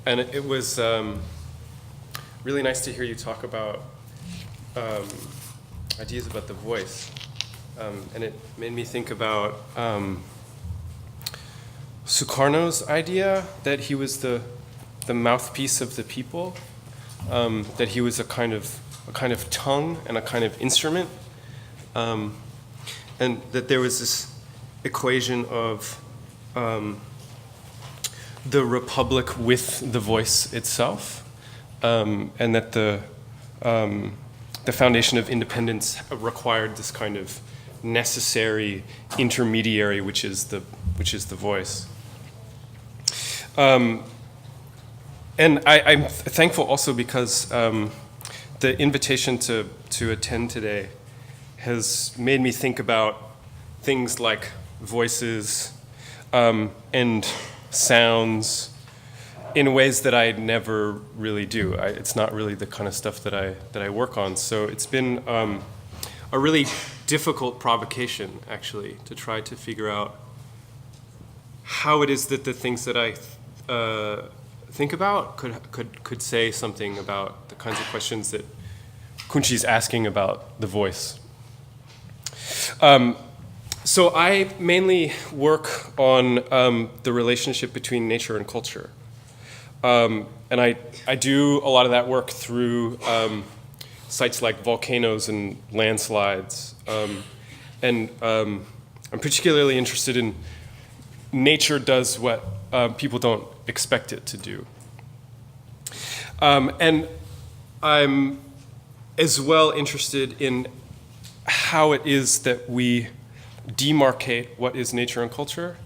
And it was really nice to hear you talk about ideas about the voice. And it made me think about Sukarno's idea that he was the mouthpiece of the people, that he was a kind of tongue and a kind of instrument, and that there was this equation of the republic with the voice itself, and that the foundation of independence required this kind of necessary intermediary, which is the voice. And I'm thankful also because the invitation to attend today has made me think about things like voices and sounds in ways that I never really do. It's not really the kind of stuff that I work on. So it's been a really difficult provocation, actually, to try to figure out how it is that the things that I think about could say something about the kinds of questions that KUNCI is asking about the voice. So I mainly work on the relationship between nature and culture. And I do a lot of that work through sites like volcanoes and landslides. And I'm particularly interested in nature does what people don't expect it to do. And I'm as well interested in how it is that we demarcate what is nature and culture,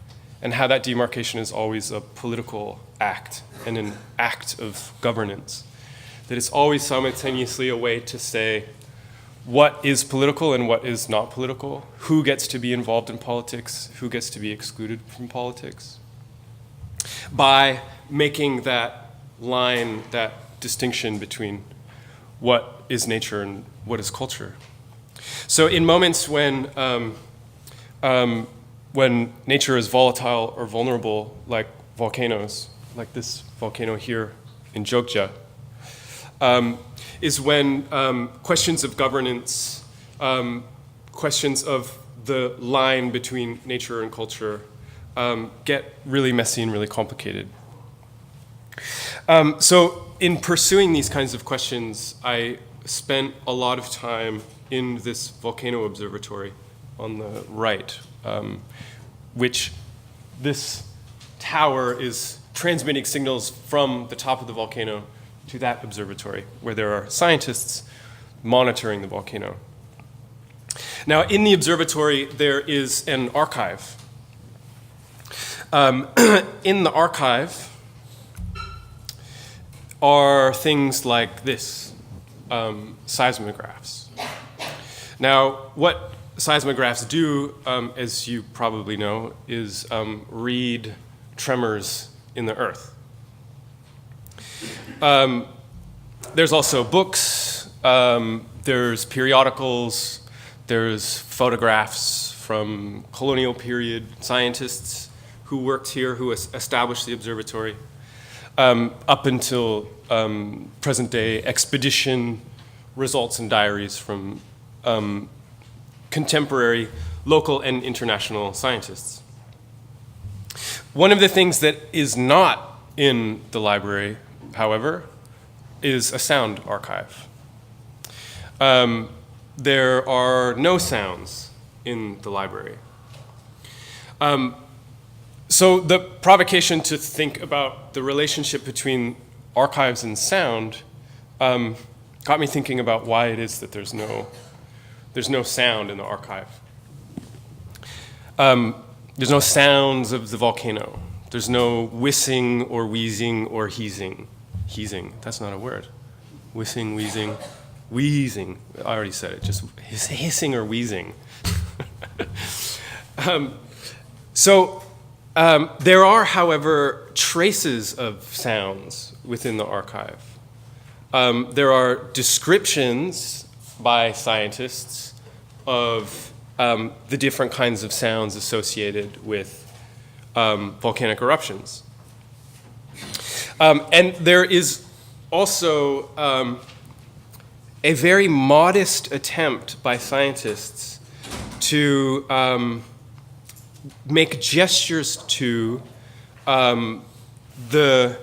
and how that demarcation is always a political act and an act of governance. That it's always simultaneously a way to say what is political and what is not political, who gets to be involved in politics, who gets to be excluded from politics, by making that line, that distinction between what is nature and what is culture. So in moments when nature is volatile or vulnerable, like volcanoes, like this volcano here in Jogja, is when questions of governance, questions of the line between nature and culture get really messy and really complicated. So in pursuing these kinds of questions, I spent a lot of time in this volcano observatory on the right, which this tower is transmitting signals from the top of the volcano to that observatory, where there are scientists monitoring the volcano. Now, in the observatory, there is an archive. In the archive are things like this, seismographs. Now, what seismographs do, as you probably know, is read tremors in the earth. There's also books, there's periodicals, there's photographs from colonial period scientists who worked here, who established the observatory, up until present day expedition results and diaries from contemporary local and international scientists. One of the things that is not in the library, however, is a sound archive. There are no sounds in the library. So the provocation to think about the relationship between archives and sound got me thinking about why it is that there's no sound in the archive. There's no sounds of the volcano. There's no whizzing or wheezing or heezing. Heezing, that's not a word. Whizzing, wheezing, wheezing. I already said it, just hissing or wheezing. There are, however, traces of sounds within the archive. There are descriptions by scientists of the different kinds of sounds associated with volcanic eruptions. And there is also a very modest attempt by scientists to make gestures to the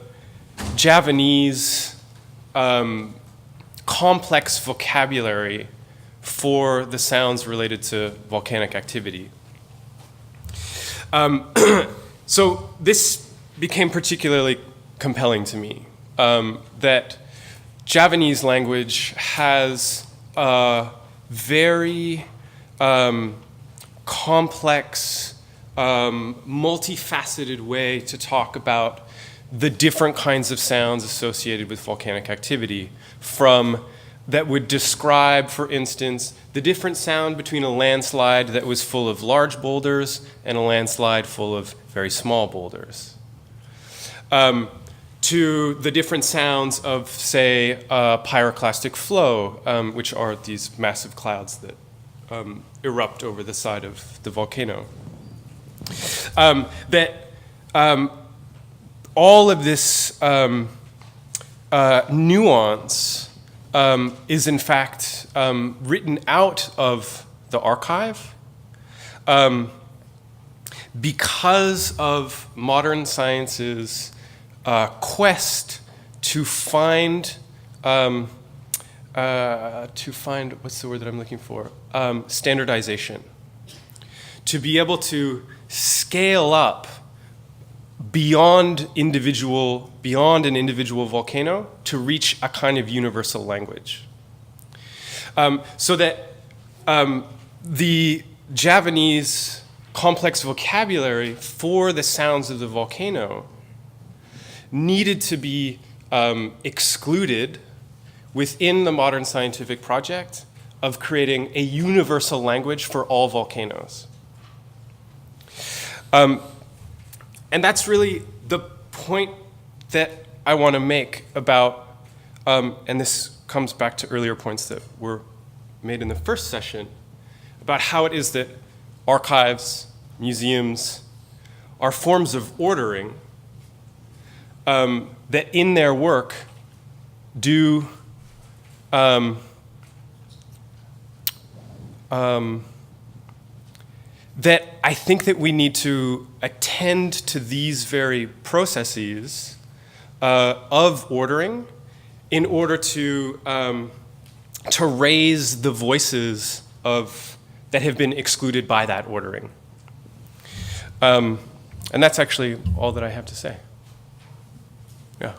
Javanese complex vocabulary for the sounds related to volcanic activity. So this became particularly compelling to me, that Javanese language has a very complex, multifaceted way to talk about the different kinds of sounds associated with volcanic activity, from that would describe, for instance, the different sound between a landslide that was full of large boulders and a landslide full of very small boulders. To the different sounds of, say, pyroclastic flow, which are these massive clouds that erupt over the side of the volcano. All of this nuance is in fact written out of the archive because of modern science's quest to find what's the word that I'm looking for? Standardization. To be able to scale up beyond an individual volcano to reach a kind of universal language. So that the Javanese complex vocabulary for the sounds of the volcano needed to be excluded within the modern scientific project of creating a universal language for all volcanoes. And that's really the point that I want to make about, and this comes back to earlier points that were made in the first session, about how it is that archives, museums, are forms of ordering that in their work do that I think that we need to attend to these very processes of ordering in order to raise the voices that have been excluded by that ordering. And that's actually all that I have to say. Yeah.